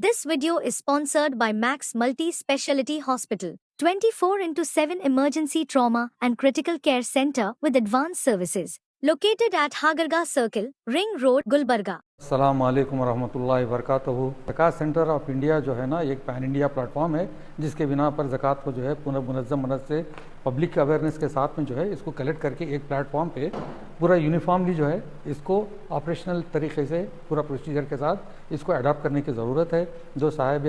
This video is sponsored by Max Multi-Speciality Hospital, 24/7 emergency trauma and critical care center with advanced services, located at Hagarga Circle, Ring Road, Gulbarga. अस्सलाम वालेकुम रहमतुल्लाहि वबरकातुहू। ज़कात centre of India जो है ना, एक pan India platform है जिसके बिना पर ज़कात को जो है मुनज़्ज़म मदद से पब्लिक के अवेयरनेस के साथ में जो है इसको कलेक्ट करके एक प्लेटफॉर्म पे पूरा यूनिफॉर्मली जो है इसको ऑपरेशनल तरीके से पूरा प्रोसीजर के साथ इसको अडॉप्ट करने की ज़रूरत है। जो साहिब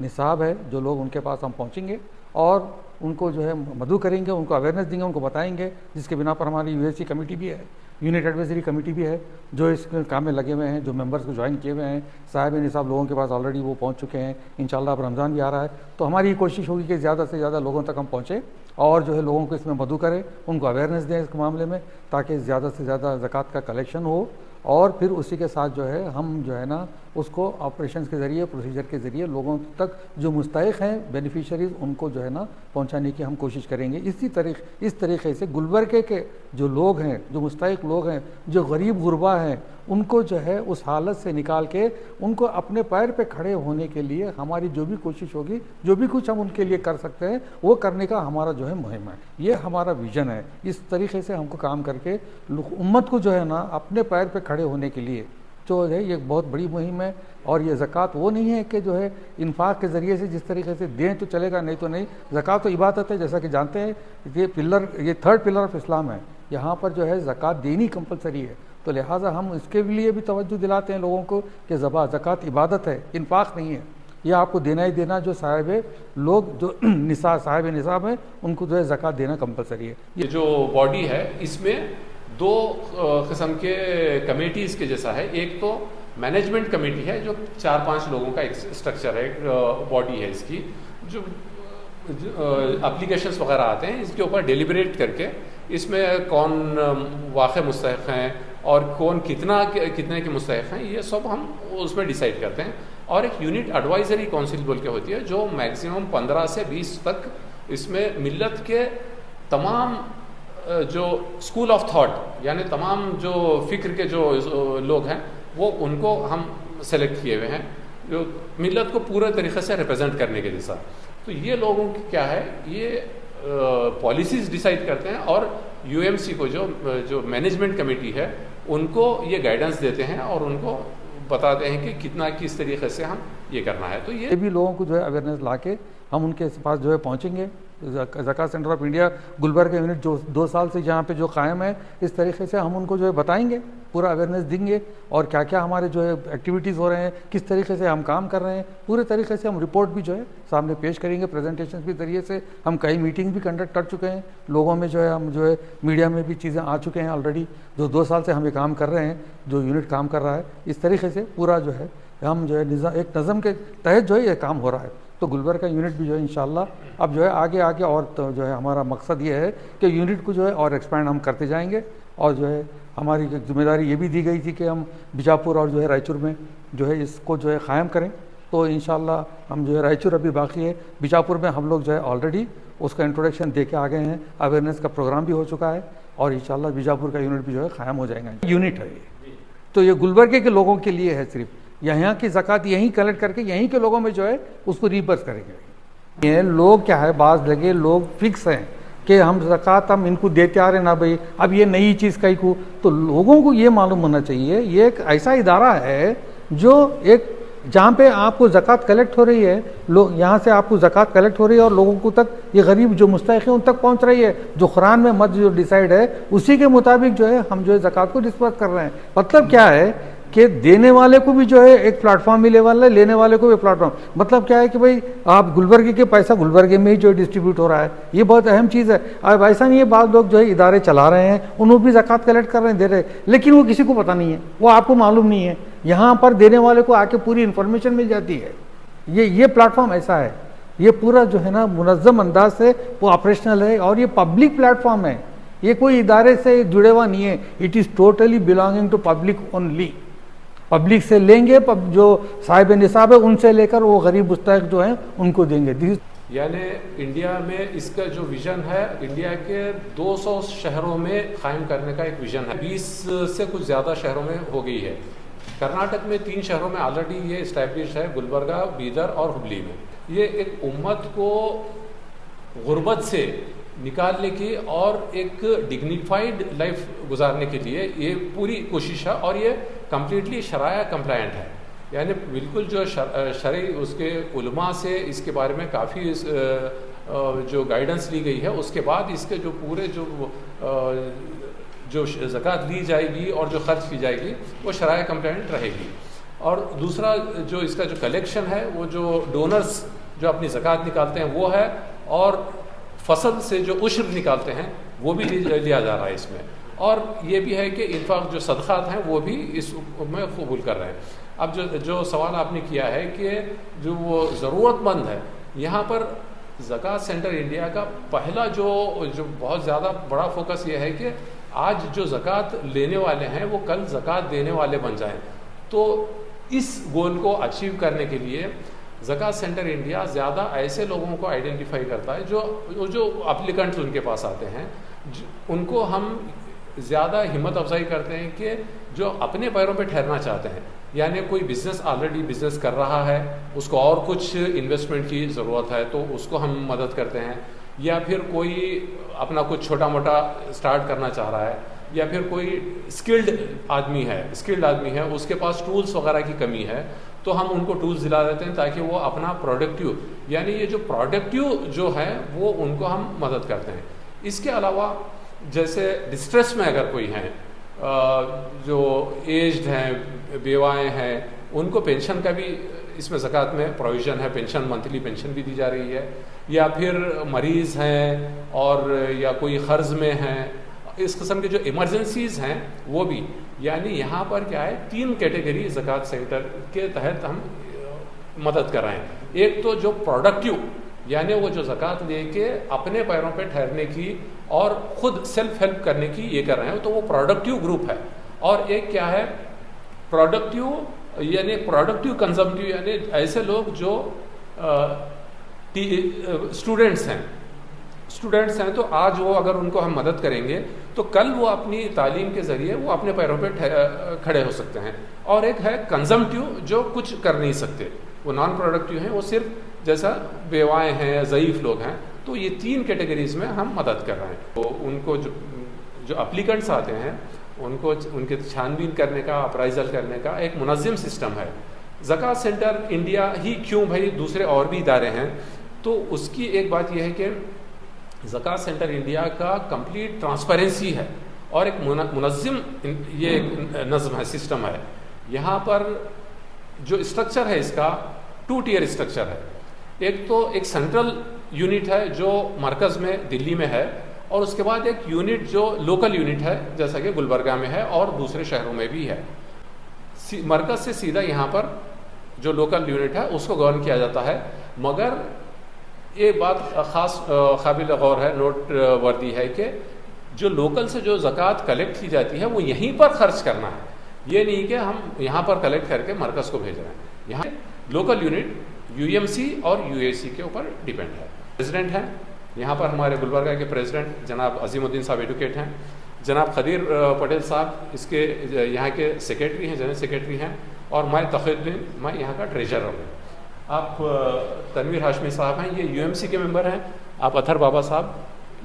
निसाब है, जो लोग उनके पास हम पहुँचेंगे और उनको जो है मदऊ करेंगे, उनको अवेयरनेस देंगे, उनको बताएंगे, जिसके बिना पर हमारी यूएससी कमेटी भी है, यूनिट एडवाइजरी कमेटी भी है, जो इस काम में लगे हुए हैं, जो मेंबर्स को ज्वाइन किए हुए हैं। साहिब निसाब लोगों के पास ऑलरेडी वो पहुंच चुके हैं। इंशाल्लाह अब रमज़ान भी आ रहा है, तो हमारी ये कोशिश होगी कि ज़्यादा से ज़्यादा लोगों तक हम पहुँचें और जो है लोगों को इसमें मदऊ करें, उनको अवेयरनेस दें इस मामले में, ताकि ज़्यादा से ज़्यादा ज़कात का कलेक्शन हो। और फिर उसी के साथ जो है हम जो है ना उसको ऑपरेशंस के ज़रिए, प्रोसीजर के ज़रिए लोगों तक जो मुस्तहिक़ हैं बेनिफिशरीज़, उनको जो है ना पहुंचाने की हम कोशिश करेंगे। इस तरीके से गुलबर्गे के जो लोग हैं, जो मुस्तहिक़ लोग हैं, जो गरीब गुरबा हैं, उनको जो है उस हालत से निकाल के उनको अपने पैर पे खड़े होने के लिए हमारी जो भी कोशिश होगी, जो भी कुछ हम उनके लिए कर सकते हैं, वो करने का हमारा जो है मुहिम है। ये हमारा विज़न है। इस तरीके से हमको काम करके उम्मत को जो है ना अपने पैर पे खड़े होने के लिए जो है ये एक बहुत बड़ी मुहिम है। और ये ज़कात वो नहीं है कि जो है इन्फाक के ज़रिए से जिस तरीके से दें तो चलेगा, नहीं तो नहीं। ज़कात तो इबादत है, जैसा कि जानते हैं। ये थर्ड पिलर ऑफ इस्लाम है। यहाँ पर जो है ज़कात देनी कंपलसरी है, तो लिहाजा हम इसके लिए भी तवज्जो दिलाते हैं लोगों को कि ज़कात इबादत है, इन्फाक नहीं है। यह आपको देना ही देना। जो लोग जो साहिब निसाब हैं उनको जो है ज़कात देना कंपलसरी है। ये जो बॉडी है इसमें दो किस्म के कमेटीज़ के जैसा है। एक तो मैनेजमेंट कमेटी है, जो 4-5 लोगों का एक स्ट्रक्चर है, बॉडी है इसकी, जो एप्लीकेशंस वगैरह आते हैं इसके ऊपर डिलिब्रेट करके इसमें कौन वाक़ई मुस्तहिक़ हैं और कौन कितने के मुस्तहिक़ हैं, ये सब हम उसमें डिसाइड करते हैं। और एक यूनिट एडवाइजरी काउंसिल बोल के होती है, जो मैक्सिमम 15 से 20 तक इसमें मिल्लत के तमाम जो स्कूल ऑफ थॉट, यानी तमाम जो फ़िक्र के जो लोग हैं वो उनको हम सेलेक्ट किए हुए हैं, जो मिल्लत को पूरे तरीक़े से रिप्रेजेंट करने के जैसा। तो ये लोगों की क्या है, ये पॉलिसीज़ डिसाइड करते हैं और यूएमसी को जो मैनेजमेंट कमेटी है उनको ये गाइडेंस देते हैं और उनको बताते हैं कि कितना किस तरीके से हम ये करना है। तो ये भी लोगों को जो है अवेयरनेस ला के हम उनके पास जो है पहुँचेंगे। ज़कात centre of India Gulbarga unit जो 2 साल से जहाँ पे जो कायम है, इस तरीके से हम उनको जो है बताएंगे, पूरा अवेयरनेस देंगे और क्या क्या हमारे जो है एक्टिविटीज़ हो रहे हैं, किस तरीके से हम काम कर रहे हैं, पूरे तरीके से हम रिपोर्ट भी जो है सामने पेश करेंगे। प्रेजेंटेशन के ज़रिए से हम कई मीटिंग्स भी कंडक्ट कर चुके हैं। लोगों में जो है हम जो है मीडिया में भी चीज़ें आ चुके हैं ऑलरेडी। जो 2 साल से हम ये काम कर रहे हैं, जो यूनिट काम कर रहा है, इस तरीके से पूरा जो है हम जो है एक नज़म के तहत जो है ये काम हो रहा है। तो गुलबर्गा यूनिट भी जो है इंशाल्लाह अब जो है आगे और तो जो है हमारा मकसद ये है कि यूनिट को जो है और एक्सपैंड हम करते जाएंगे। और जो है हमारी जिम्मेदारी ये भी दी गई थी कि हम बीजापुर और जो है रायचूर में जो है इसको जो है क़ायम करें। तो इंशाल्लाह हम जो है रायचूर अभी बाकी है, बीजापुर में हम लोग जो है ऑलरेडी उसका इंट्रोडक्शन दे के आ गए हैं, अवेयरनेस का प्रोग्राम भी हो चुका है और इंशाल्लाह बीजापुर का यूनिट भी जो है क़ायम हो जाएगा। यूनिट है ये, तो ये गुलबर्गे के लोगों के लिए है, सिर्फ यहाँ की ज़कात यहीं कलेक्ट करके यहीं के लोगों में जो है उसको रिबर्स करेंगे। ये लोग क्या है, बाज़ लगे लोग फिक्स हैं कि हम ज़कात हम इनको देते आ रहे ना भाई, अब ये नई चीज़ कहीं को, तो लोगों को ये मालूम होना चाहिए ये एक ऐसा इदारा है जो एक जहाँ पे आपको ज़कात कलेक्ट हो रही है, लोग यहाँ से आपको ज़कात कलेक्ट हो रही है और लोगों को तक ये गरीब जो मुस्तहिक़ हैं उन तक पहुँच रही है। जो कुरान में मद जो डिसाइड है उसी के मुताबिक जो है हम जो है ज़कात को डिस्पर्स कर रहे हैं। मतलब क्या है कि देने वाले को भी जो है एक प्लेटफॉर्म मिले वाला है, लेने वाले को भी प्लेटफॉर्म। मतलब क्या है कि भाई आप गुलबर्गे के पैसा गुलबर्गे में ही जो डिस्ट्रीब्यूट हो रहा है, ये बहुत अहम चीज़ है। अब ऐसा नहीं है, बाद लोग जो है इदारे चला रहे हैं, उन्होंने भी ज़कात कलेक्ट कर रहे हैं, दे रहे हैं, लेकिन वो किसी को पता नहीं है, वो आपको मालूम नहीं है। यहाँ पर देने वाले को आके पूरी इन्फॉर्मेशन मिल जाती है। ये प्लेटफॉर्म ऐसा है, ये पूरा जो है ना मुनज़्ज़म अंदाज से वो ऑपरेशनल है और ये पब्लिक प्लेटफॉर्म है। ये कोई इदारे से जुड़े हुआ नहीं है, it is totally belonging to public only. Public से लेंगे, जो साहिब निसाब है उनसे लेकर वो गरीब मुस्तहिक़ जो हैं उनको देंगे। यानी इंडिया में इसका जो विज़न है, इंडिया के 200 शहरों में कायम करने का एक विज़न है। 20 से कुछ ज़्यादा शहरों में हो गई है कर्नाटक में 3 शहरों में ऑलरेडी ये इस्टेब्लिश है, गुलबर्गा, बीदर और हुबली में। ये एक उम्मत को गुर्बत से निकालने की और एक डिग्निफाइड लाइफ गुजारने के लिए ये पूरी कोशिश है, और ये कम्प्लीटली शराया कंप्लायंट है। यानी बिल्कुल जो शरई उसके उलमा से इसके बारे में काफ़ी जो गाइडेंस ली गई है, उसके बाद इसके जो पूरे जो ज़कात ली जाएगी और जो खर्च की जाएगी वो शराया कंप्लायंट रहेगी। और दूसरा जो इसका जो कलेक्शन है, वो जो डोनर्स जो अपनी ज़कात निकालते हैं वो है, और फसल से जो उश्र निकालते हैं वो भी लिया जा रहा है इसमें। और ये भी है कि इन्फाक जो सदक़ात हैं वो भी इसमें कबूल कर रहे हैं। अब जो सवाल आपने किया है कि जो वो ज़रूरतमंद है, यहाँ पर ज़कात सेंटर इंडिया का पहला जो बहुत ज़्यादा बड़ा फोकस ये है कि आज जो ज़कात लेने वाले हैं वो कल ज़कात देने वाले बन जाएं। तो इस गोल को अचीव करने के लिए ज़कात सेंटर इंडिया ज़्यादा ऐसे लोगों को आइडेंटिफाई करता है जो अप्लीकेंट्स उनके पास आते हैं, उनको हम ज़्यादा हिम्मत अफजाई करते हैं कि जो अपने पैरों पे ठहरना चाहते हैं, यानी कोई बिज़नेस ऑलरेडी बिज़नेस कर रहा है, उसको और कुछ इन्वेस्टमेंट की ज़रूरत है तो उसको हम मदद करते हैं, या फिर कोई अपना कुछ छोटा मोटा स्टार्ट करना चाह रहा है, या फिर कोई स्किल्ड आदमी है उसके पास टूल्स वगैरह की कमी है, तो हम उनको टूल्स दिला देते हैं ताकि वो अपना प्रोडक्टिव, यानी ये जो प्रोडक्टिव जो है वो उनको हम मदद करते हैं। इसके अलावा जैसे डिस्ट्रेस में अगर कोई हैं, जो एज्ड हैं, बेवाएँ हैं, उनको पेंशन का भी इसमें ज़कात में प्रोविज़न है, पेंशन मंथली पेंशन भी दी जा रही है, या फिर मरीज़ हैं और या कोई क़र्ज़ में हैं, इस किस्म के जो इमरजेंसीज़ हैं वो भी। यानी यहाँ पर क्या है, 3 कैटेगरी ज़कात सेंटर के तहत हम मदद कर रहे हैं। एक तो जो प्रोडक्टिव, यानी वो जो ज़कात लेके अपने पैरों पे ठहरने की और ख़ुद सेल्फ हेल्प करने की ये कर रहे हैं, तो वो प्रोडक्टिव ग्रुप है। और एक क्या है, प्रोडक्टिव यानी प्रोडक्टिव कंजम्पटिव, यानी ऐसे लोग जो स्टूडेंट्स हैं तो आज वो अगर उनको हम मदद करेंगे तो कल वो अपनी तालीम के ज़रिए वो अपने पैरों पे खड़े हो सकते हैं। और एक है कंजम्पटिव जो कुछ कर नहीं सकते, वो नॉन प्रोडक्टिव हैं, वो सिर्फ जैसा बेवाएँ हैं, ज़ईफ़ लोग हैं। तो ये 3 कैटेगरीज़ में हम मदद कर रहे हैं। तो उनको जो अप्लीकेंट्स आते हैं उनको उनके छानबीन करने का, अप्राइजल करने का एक मुनज़्ज़म सिस्टम है। ज़कात सेंटर इंडिया ही क्यों भाई, दूसरे और भी इदारे हैं, तो उसकी एक बात यह है कि ज़कात सेंटर इंडिया का कंप्लीट ट्रांसपेरेंसी है और एक मुनज़्ज़म ये नज़्म है, सिस्टम है। यहाँ पर जो स्ट्रक्चर है इसका 2 टियर स्ट्रक्चर है। एक तो एक सेंट्रल यूनिट है जो मरकज़ में दिल्ली में है, और उसके बाद एक यूनिट जो लोकल यूनिट है जैसा कि गुलबर्गा में है और दूसरे शहरों में भी है। मरकज़ से सीधा यहाँ पर जो लोकल यूनिट है उसको गवर्न किया जाता है। मगर ये बात ख़ास काबिल गौर है, नोट वर्दी है कि जो लोकल से जो ज़कात कलेक्ट की जाती है वो यहीं पर ख़र्च करना है, ये नहीं कि हम यहाँ पर कलेक्ट करके मरकज़ को भेज रहे हैं। यहाँ लोकल यूनिट UMC और UAC के ऊपर डिपेंड है। प्रेसिडेंट हैं यहाँ पर हमारे गुलबर्गा के प्रेसिडेंट जनाब अजीमुद्दीन साहब एडवोकेट हैं, जनाब खदीर पटेल साहब इसके यहाँ के सेक्रेटरी हैं, जनरल सेक्रेटरी हैं, और मैं तक़ीउद्दीन, मैं यहाँ का ट्रेजरर हूँ। आप तनवीर हाशमी साहब हैं, ये UMC के मेंबर हैं। आप अथर बाबा साहब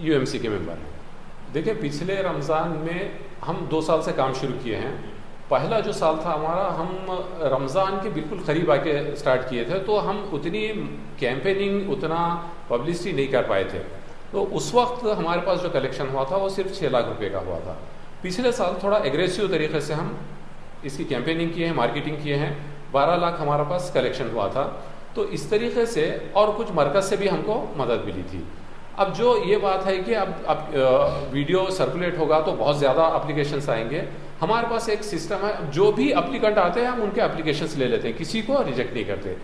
UMC के मेंबर हैं। देखिए, पिछले रमज़ान में हम 2 साल से काम शुरू किए हैं। पहला जो साल था हमारा, हम रमज़ान के बिल्कुल करीब आके स्टार्ट किए थे, तो हम उतनी कैंपेनिंग, उतना पब्लिसिटी नहीं कर पाए थे। तो उस वक्त हमारे पास जो कलेक्शन हुआ था वो सिर्फ 6 लाख रुपए का हुआ था। पिछले साल थोड़ा एग्रेसिव तरीके से हम इसकी कैंपेनिंग किए हैं, मार्केटिंग किए हैं, 12 लाख हमारे पास कलेक्शन हुआ था। तो इस तरीके से, और कुछ मरकज़ से भी हमको मदद मिली थी। अब जो ये बात है कि अब वीडियो सर्कुलेट होगा तो बहुत ज़्यादा अप्लीकेशंस आएंगे। हमारे पास एक सिस्टम है, जो भी अप्लीकेंट आते हैं हम उनके अप्लीकेशंस ले लेते हैं, किसी को रिजेक्ट नहीं करते।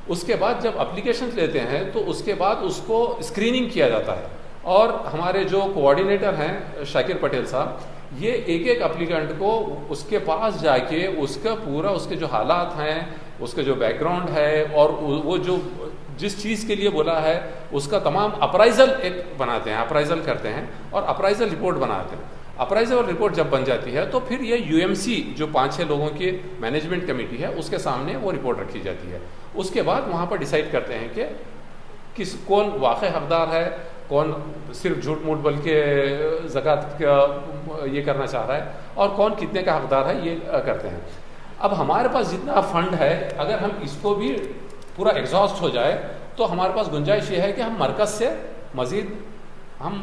उसके बाद जब अप्लीकेशंस लेते हैं तो उसके बाद उसको स्क्रीनिंग किया जाता है, और हमारे जो कोऑर्डिनेटर हैं शाकिर पटेल साहब, ये एक एक अप्लीकेंट को उसके पास जाके उसका पूरा, उसके जो हालात हैं, उसका जो बैकग्राउंड है, और वो जो जिस चीज़ के लिए बोला है उसका तमाम अप्राइजल एक बनाते हैं, अप्राइजल करते हैं और अप्राइजल रिपोर्ट बनाते हैं। अप्राइजल रिपोर्ट जब बन जाती है तो फिर ये यूएमसी जो 5-6 लोगों की मैनेजमेंट कमेटी है उसके सामने वो रिपोर्ट रखी जाती है। उसके बाद वहाँ पर डिसाइड करते हैं कि कौन वाकई हकदार है, कौन सिर्फ झूठ मूठ बोल के ज़कात का ये करना चाह रहा है और कौन कितने का हकदार है, ये करते हैं। अब हमारे पास जितना फंड है, अगर हम इसको भी पूरा एग्जॉस्ट हो जाए तो हमारे पास गुंजाइश ये है कि हम मरकज़ से मज़ीद हम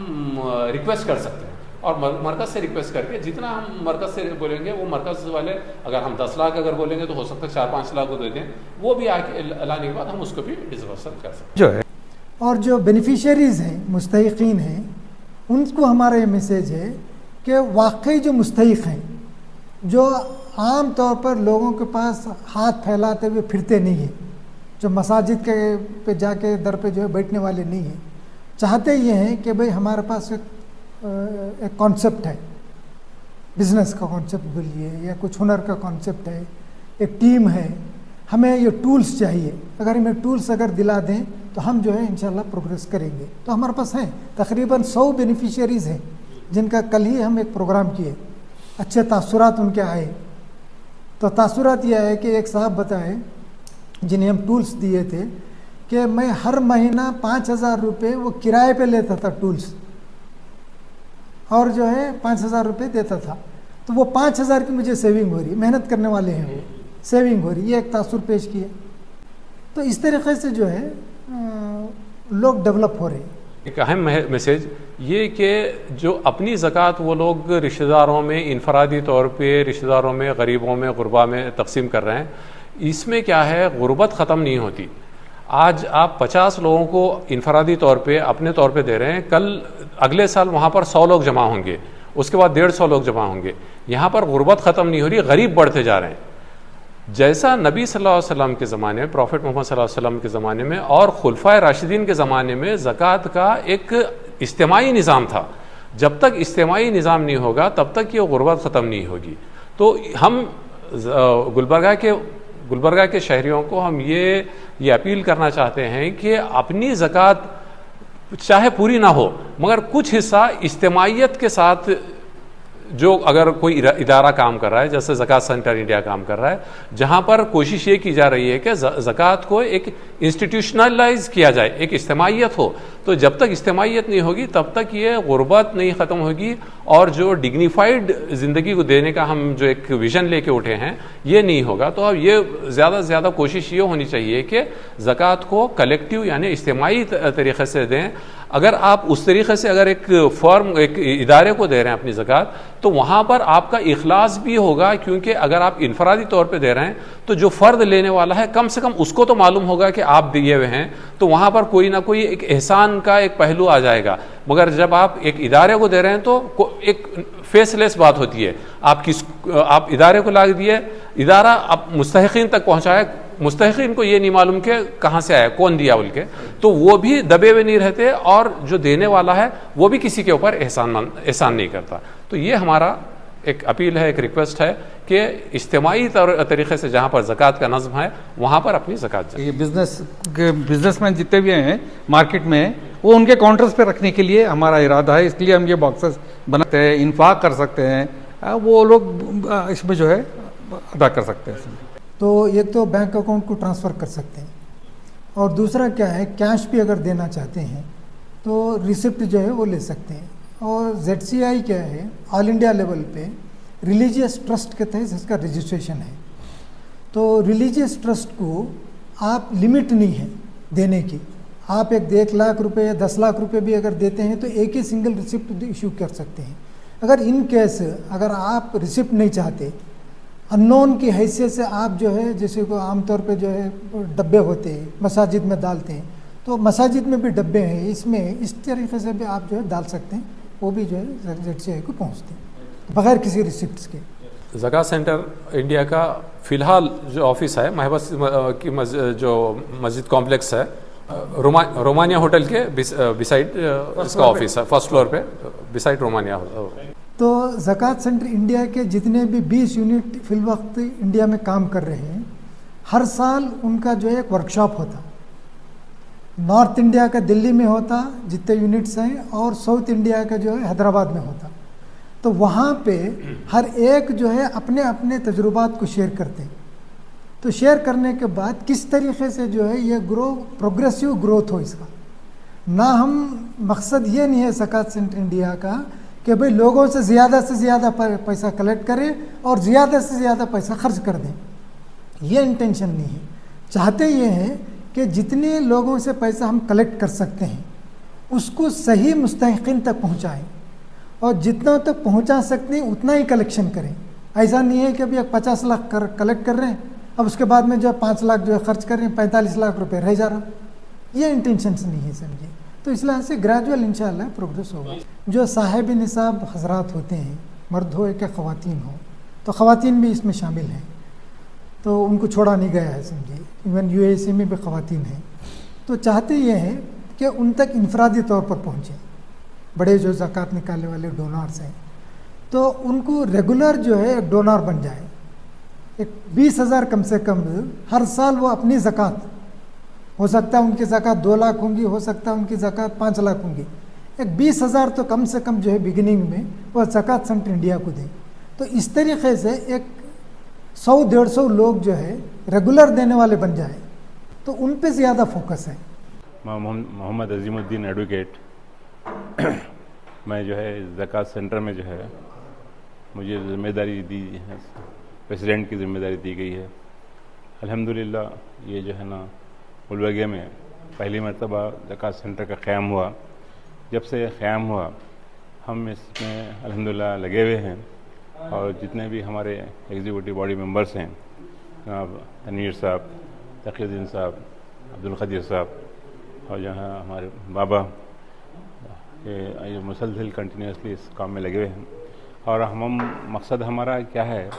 रिक्वेस्ट कर सकते हैं और मरकज़ से रिक्वेस्ट करके जितना हम मरकज़ से बोलेंगे वो मरकज़ वाले, अगर हम 10 लाख अगर बोलेंगे तो हो सकता है 4-5 लाख को दे दें, वो भी आके लाने के बाद हम उसको भी डिसबर्सल कर सकते जो है। और जो बेनिफिशियरीज़ हैं, मुस्तहिक़ीन हैं, उनको हमारा ये मैसेज है कि वाकई जो मुस्तहिक़ हैं, जो आम तौर पर लोगों के पास हाथ फैलाते हुए फिरते नहीं हैं, जो मसाजिद के पे जाके दर पे जो है बैठने वाले नहीं हैं, चाहते ये हैं कि भाई हमारे पास एक कॉन्सेप्ट है, बिज़नेस का कॉन्सेप्ट बोलिए या कुछ हुनर का कॉन्सेप्ट है, एक टीम है, हमें ये टूल्स चाहिए, अगर हमें टूल्स अगर दिला दें तो हम जो है इंशाल्लाह प्रोग्रेस करेंगे। तो हमारे पास हैं तकरीबन 100 बेनिफिशियरीज़ हैं जिनका कल ही हम एक प्रोग्राम किए, अच्छे तासुरात उनके आए। तो तासुरात यह है कि एक साहब बताए जिन्हें हम टूल्स दिए थे कि मैं हर महीना 5,000 रुपये वो किराए पे लेता था टूल्स, और जो है 5,000 रुपये देता था, तो वो 5,000 की मुझे सेविंग हो रही है, मेहनत करने वाले हैं वो, सेविंग हो रही है। ये एक तासुर पेश किया। तो इस तरीके से जो है लोग डेवलप हो रहे हैं। एक अहम मैसेज ये कि जो अपनी ज़कात वो लोग रिश्तेदारों में इनफरादी तौर पे रिश्तेदारों में, गरीबों में, गुरबा में तकसीम कर रहे हैं, इसमें क्या है, गुरबत ख़त्म नहीं होती। आज आप 50 लोगों को इनफरादी तौर पे अपने तौर पे दे रहे हैं, कल अगले साल वहाँ पर 100 लोग जमा होंगे, उसके बाद 150 लोग जमा होंगे। यहाँ पर गुरबत ख़त्म नहीं हो रही, गरीब बढ़ते जा रहे हैं। जैसा नबी सल्लल्लाहु अलैहि वसल्लम के ज़माने में, प्रॉफिट मोहम्मद सल्लल्लाहु अलैहि वसल्लम के ज़माने में और खुलफाए राशिदीन के ज़माने में ज़कात का एक इज्तिमाई निज़ाम था। जब तक इज्तिमाई निज़ाम नहीं होगा तब तक ये गुरबत ख़त्म नहीं होगी। तो हम गुलबर्गा के शहरियों को हम ये अपील करना चाहते हैं कि अपनी ज़कात चाहे पूरी ना हो मगर कुछ हिस्सा इज्तिमाइयत के साथ, जो अगर कोई इदारा काम कर रहा है, जैसे ज़कात सेंटर इंडिया काम कर रहा है, जहाँ पर कोशिश ये की जा रही है कि ज़कात को एक इंस्टीट्यूशनलाइज किया जाए, एक इज्तिमाइयत हो। तो जब तक इज्तिमाइयत नहीं होगी तब तक ये गुरबत नहीं ख़त्म होगी और जो डिग्निफाइड ज़िंदगी को देने का हम जो एक विज़न लेके उठे हैं ये नहीं होगा। तो अब ये ज़्यादा से ज़्यादा कोशिश ये होनी चाहिए कि ज़कात को कलेक्टिव यानी इज्तिमाई तरीक़े से दें। अगर आप उस तरीक़े से अगर एक फर्म, एक इदारे को दे रहे हैं अपनी ज़कात, तो वहाँ पर आपका इखलास भी होगा, क्योंकि अगर आप इनफरादी तौर पे दे रहे हैं तो जो फ़र्द लेने वाला है कम से कम उसको तो मालूम होगा कि आप दिए हुए हैं, तो वहाँ पर कोई ना कोई एक एहसान का एक पहलू आ जाएगा। मगर जब आप एक इदारे को दे रहे हैं तो एक फेसलेस बात होती है, आप इदारे को ला दिए, इदारा आप मुस्तहिक़ीन तक पहुँचाए, मुस्तहिक़ीन को ये नहीं मालूम कि कहाँ से आया, कौन दिया बोल के, तो वो भी दबे हुए नहीं रहते और जो देने वाला है वो भी किसी के ऊपर एहसान नहीं करता। तो ये हमारा एक अपील है, एक रिक्वेस्ट है कि इज्तिमाई तरीक़े से जहाँ पर ज़कात का नज़्म है वहाँ पर अपनी ज़कात ये बिजनेसमैन जितने भी हैं मार्केट में, वो उनके काउंटर्स पे रखने के लिए हमारा इरादा है। इसलिए हम ये बॉक्सेस बनाते हैं, इन्फाक कर सकते हैं, वो लोग इसमें जो है अदा कर सकते हैं। तो एक तो बैंक अकाउंट को ट्रांसफ़र कर सकते हैं, और दूसरा क्या है, कैश भी अगर देना चाहते हैं तो रिसिप्ट जो है वो ले सकते हैं। और ZCI क्या है, ऑल इंडिया लेवल पे रिलीजियस ट्रस्ट के तहत इसका रजिस्ट्रेशन है। तो रिलीजियस ट्रस्ट को आप लिमिट नहीं है देने की, आप 1 लाख रुपए या 10 लाख रुपए भी अगर देते हैं तो एक ही सिंगल रिसिप्ट इशू कर सकते हैं। अगर इन केस अगर आप रिसिप्ट नहीं चाहते, अननोन की हैसियत से आप जो है, जैसे को आमतौर पे जो है डब्बे होते हैं मसाजिद में डालते हैं, तो मसाजिद में भी डब्बे हैं, इसमें इस तरीके से भी आप जो है डाल सकते हैं, वो भी जो है ZCI को पहुँचते हैं बगैर किसी रिसिप्ट के। ज़कात सेंटर इंडिया का फ़िलहाल जो ऑफिस है महबस की जो मस्जिद कॉम्प्लेक्स है, रोमानिया होटल के बिसाइड इसका ऑफिस है, फर्स्ट फ्लोर पे बिसाइड रोमानिया। तो ज़कात सेंटर इंडिया के जितने भी 20 यूनिट फिलवक्त इंडिया में काम कर रहे हैं, हर साल उनका जो है एक वर्कशॉप होता, नॉर्थ इंडिया का दिल्ली में होता जितने यूनिट्स हैं, और साउथ इंडिया का जो है हैदराबाद में होता। तो वहाँ पे हर एक जो है अपने अपने तजुर्बात को शेयर करते हैं। तो शेयर करने के बाद किस तरीके से जो है ये प्रोग्रेसिव ग्रोथ हो इसका। ना हम मकसद ये नहीं है ज़कात सेंटर इंडिया का कि भाई लोगों से ज़्यादा पैसा कलेक्ट करें और ज़्यादा से ज़्यादा पैसा खर्च कर दें, ये इंटेंशन नहीं है। चाहते ये हैं कि जितने लोगों से पैसा हम कलेक्ट कर सकते हैं उसको सही मुस्तहिकीन तक पहुँचाएँ और जितना तक पहुँचा सकते हैं उतना ही कलेक्शन करें। ऐसा नहीं है कि अभी 50 लाख कलेक्ट कर रहे हैं, अब उसके बाद में जो 5 लाख जो है खर्च कर रहे हैं, 45 लाख रुपए रह जा रहा, ये इंटेंशन नहीं है समझिए। तो इस लिहाज से ग्रेजुअल इंशाअल्लाह प्रोग्रेस होगा। जो साहिब निसाब हजरात होते हैं, मर्द हो या ख़वातीन हो, तो ख़वातीन भी इसमें शामिल हैं, तो उनको छोड़ा नहीं गया है समझिए। इवन यूएसी में भी ख़वातीन हैं। तो चाहते ये हैं कि उन तक इनफरादी तौर पर पहुँचे। बड़े जो ज़कात निकालने वाले डोनर्स हैं तो उनको रेगुलर जो है डोनर बन जाए। एक 20,000 कम से कम हर साल वो अपनी ज़कात, हो सकता है उनकी ज़कात 2 लाख होंगी, हो सकता है उनकी ज़कात 5 लाख होंगी, एक 20,000 तो कम से कम जो है बिगिनिंग में वो ज़कात सेंटर इंडिया को दें। तो इस तरीके से एक 100-150 लोग जो है रेगुलर देने वाले बन जाए तो उन पे ज़्यादा फोकस है। मोहम्मद अजीमुद्दीन एडवोकेट। मैं जो है ज़कात सेंटर में जो है मुझे ज़िम्मेदारी दी है, प्रेसिडेंट की ज़िम्मेदारी दी गई है। अल्हम्दुलिल्लाह ये जो है ना गुलबर्गे में पहली मरतबा ज़कात सेंटर का क़याम हुआ। जब से क़याम हुआ हम इसमें अल्हम्दुलिल्लाह लगे हुए हैं और जितने भी हमारे एग्जीक्यूटिव बॉडी मेंबर्स हैं, जनाब तनवीर साहब, तक़ीउद्दीन साहब, अब्दुल क़दीर साहब और जहाँ हमारे बाबा, ये मुसलसल कंटिन्यूसली इस काम में लगे हुए हैं। और हम मकसद हमारा क्या है,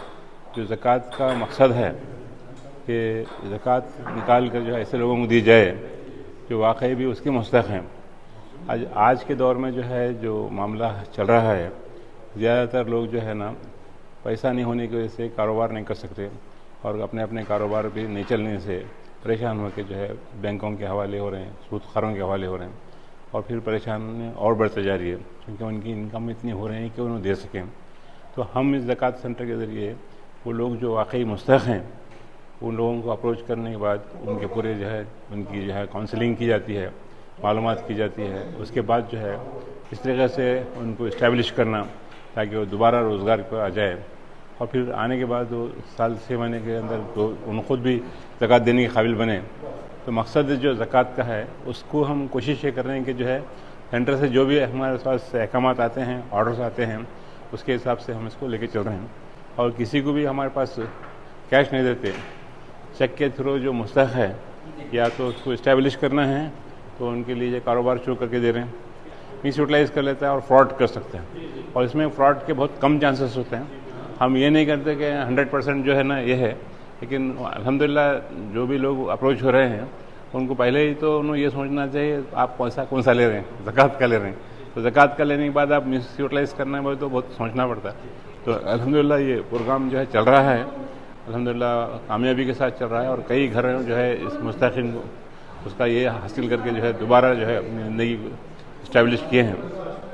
जो ज़कात का मकसद है कि ज़कात निकाल कर जो है ऐसे लोगों को दी जाए जो वाकई भी उसके मुस्तहिक़ हैं। आज के दौर में जो है जो मामला चल रहा है, ज़्यादातर लोग जो है ना पैसा नहीं होने की वजह से कारोबार नहीं कर सकते और अपने अपने कारोबार भी नहीं चलने से परेशान होकर जो है बैंकों के हवाले हो रहे हैं, सूदखोरों के हवाले हो रहे हैं और फिर परेशानी और बढ़ते जा रही है क्योंकि उनकी इनकम इतनी हो रही है कि उन्हें दे सकें। तो हम इस ज़कात सेंटर के ज़रिए वो लोग जो वाकई मुस्तहिक़ हैं उन लोगों को अप्रोच करने के बाद उनके पूरे जो है उनकी जो है काउंसलिंग की जाती है, मालूमात की जाती है। उसके बाद जो है इस तरीक़े से उनको इस्टेब्लिश करना ताकि वो दोबारा रोज़गार पर आ जाए और फिर आने के बाद वो साल 6 महीने के अंदर तो उन ख़ुद भी ज़कात देने के काबिल बने। तो मकसद जो ज़कात का है उसको हम कोशिश ये कर रहे हैं कि जो है सेंटर से जो भी हमारे पास अहकामात आते हैं, ऑर्डर्स आते हैं, उसके हिसाब से हम इसको लेके चल रहे हैं। और किसी को भी हमारे पास कैश नहीं देते, चेक के थ्रू जो मुस्तहिक़ है या तो उसको इस्टेब्लिश करना है तो उनके लिए ये कारोबार शुरू करके दे रहे हैं। मिस यूटिलाइज़ कर लेता है और फ्रॉड कर सकते हैं और इसमें फ्रॉड के बहुत कम चांसेस होते हैं। हम ये नहीं करते कि 100% जो है ना ये है, लेकिन अल्हम्दुलिल्लाह जो भी लोग अप्रोच हो रहे हैं उनको पहले ही तो उन्हें ये सोचना चाहिए आप पैसा कौन सा ले रहे हैं, ज़कात का ले रहे हैं। तो ज़कात का लेने के बाद आप मिस यूटिलाइज़ करना है तो बहुत सोचना पड़ता है। तो अल्हम्दुलिल्लाह ये प्रोग्राम जो है चल रहा है, अल्हम्दुलिल्लाह कामयाबी के साथ चल रहा है और कई घर जो है इस मुस्तहिक़ीन को उसका ये हासिल करके जो है दोबारा जो है अपनी ज़िंदगी इस्टेब्लिश किए हैं।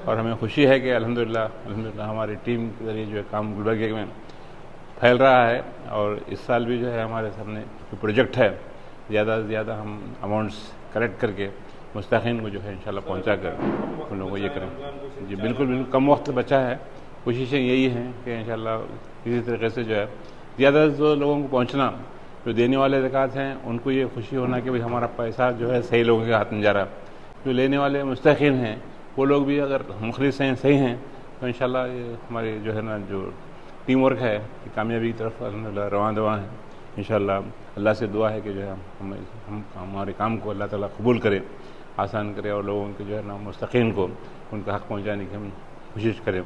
और हमें खुशी है कि अल्हम्दुलिल्लाह हमारी टीम के ज़रिए जो है काम गुलबर्गे में फैल रहा है और इस साल भी जो है हमारे सामने जो प्रोजेक्ट है ज़्यादा से ज़्यादा हम अमाउंट्स कलेक्ट करके मुस्तहिक़ीन को जो है इंशाल्लाह पहुँचा कर उन लोगों को ये करें। जी बिल्कुल कम वक्त बचा है, कोशिशें यही हैं कि इंशाल्लाह इसी तरीके से जो है ज़्यादा से लोगों को पहुँचना, जो देने वाले ज़कात हैं उनको ये खुशी होना कि भाई हमारा पैसा जो है सही लोगों के हाथ में जा रहा है। जो लेने वाले मुस्तहिक़ीन हैं वो लोग भी अगर मुखलिस हैं, सही हैं, तो इंशाल्लाह ये हमारी जो है ना जो टीम वर्क है कामयाबी की तरफ अल्हम्दुलिल्लाह रवां दवा है। इंशाल्लाह अल्लाह से दुआ है कि जो है हम हमारे काम को अल्लाह ताला कबूल करे, आसान करे और लोगों के जो है ना मुस्तहिक़ीन को उनका हक़ पहुँचाने की हम कोशिश करें।